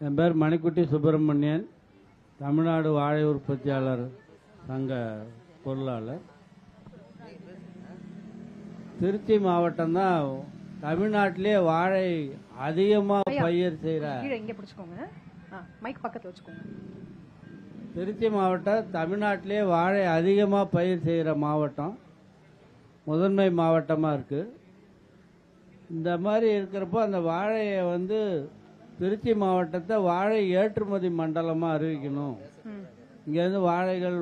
என் பேர் மணிக்குட்டி சுப்பிரமணியன், தமிழ்நாடு வாழை உற்பத்தியாளர் சங்க பொருளாளர். திருச்சி மாவட்டம் தான் தமிழ்நாட்டிலே வாழை அதிகமாக பயிர் செய்கிற. திருச்சி மாவட்டம் தமிழ்நாட்டிலே வாழை அதிகமாக பயிர் செய்கிற மாவட்டம், முதன்மை மாவட்டமாக இருக்குது. இந்த மாதிரி இருக்கிறப்போ அந்த வாழையை திருச்சி மாவட்டத்தை வாழை ஏற்றுமதி மண்டலமாக அறிவிக்கணும். இங்கேருந்து வாழைகள்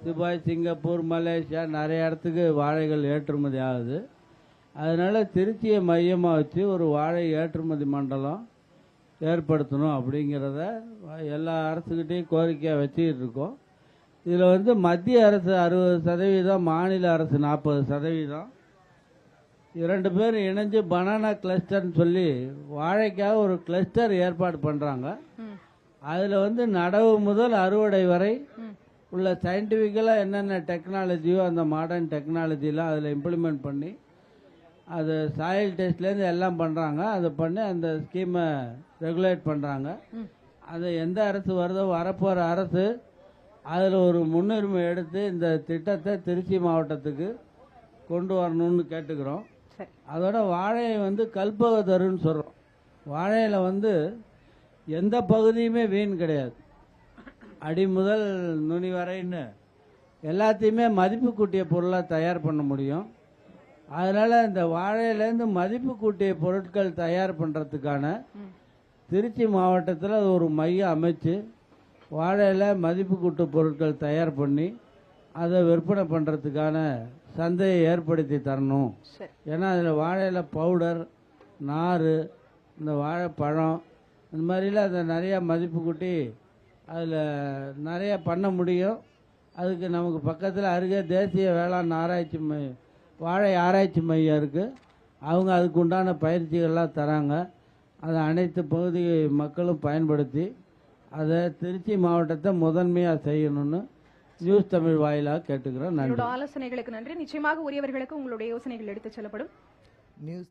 துபாய், சிங்கப்பூர், மலேசியா நிறைய இடத்துக்கு வாழைகள் ஏற்றுமதி ஆகுது. அதனால் திருச்சியை மையமாக வச்சு ஒரு வாழை ஏற்றுமதி மண்டலம் ஏற்படுத்தணும் அப்படிங்கிறத எல்லா அரசுக்கிட்டையும் கோரிக்கையாக வச்சுக்கிட்டு இருக்கோம். இதில் மத்திய அரசு 60%, மாநில அரசு 40%, இரண்டு பேர் இணைஞ்சு பனானா கிளஸ்டர்னு சொல்லி வாழைக்காக ஒரு கிளஸ்டர் ஏற்பாடு பண்ணுறாங்க. அதில் நடவு முதல் அறுவடை வரை உள்ள சயின்டிஃபிக்கலாக என்னென்ன டெக்னாலஜியோ அந்த மாடர்ன் டெக்னாலஜிலாம் அதில் இம்ப்ளிமெண்ட் பண்ணி அது சாயில் டெஸ்ட்லேருந்து எல்லாம் பண்ணுறாங்க. அதை பண்ணி அந்த ஸ்கீமை ரெகுலேட் பண்ணுறாங்க. அது எந்த அரசு வருதோ வரப்போகிற அரசு அதில் ஒரு முன்னுரிமை எடுத்து இந்த திட்டத்தை திருச்சி மாவட்டத்துக்கு கொண்டு வரணும்னு கேட்டுக்கிறோம். அதோட வாழையை கல்பகதருன்னு சொல்கிறோம். வாழையில் எந்த பகுதியுமே வீண் கிடையாது. அடி முதல் நுனி வரைன்னு எல்லாத்தையுமே மதிப்பு கூட்டிய பொருளாக தயார் பண்ண முடியும். அதனால் இந்த வாழையிலேருந்து மதிப்பு கூட்டிய பொருட்கள் தயார் பண்ணுறதுக்கான திருச்சி மாவட்டத்தில் ஒரு மையம் அமைச்சு வாழையில் மதிப்பு கூட்டு பொருட்கள் தயார் பண்ணி அதை விற்பனை பண்ணுறதுக்கான சந்தையை ஏற்படுத்தி தரணும். ஏன்னா அதில் வாழையில் பவுடர், நார், இந்த வாழைப்பழம், இந்த மாதிரிலாம் அதை நிறையா மதிப்பு கூட்டி அதில் நிறைய பண்ண முடியும். அதுக்கு நமக்கு பக்கத்தில் அருகே தேசிய வேளாண் ஆராய்ச்சி வாழை ஆராய்ச்சி மையம் இருக்குது. அவங்க அதுக்கு உண்டான பயிற்சிகள்லாம் தராங்க. அதை அனைத்து பகுதி மக்களும் பயன்படுத்தி அதை திருச்சி மாவட்டத்தை முதன்மையாக செய்யணும்னு நியூஸ் தமிழ் வாயிலாக கேட்டுக்கிறோம். நன்றி. ஆலோசனைகளுக்கு நன்றி. நிச்சயமாக உரியவர்களுக்கு உங்களுடைய யோசனைகள் எடுத்துச் செல்லப்படும். நியூஸ்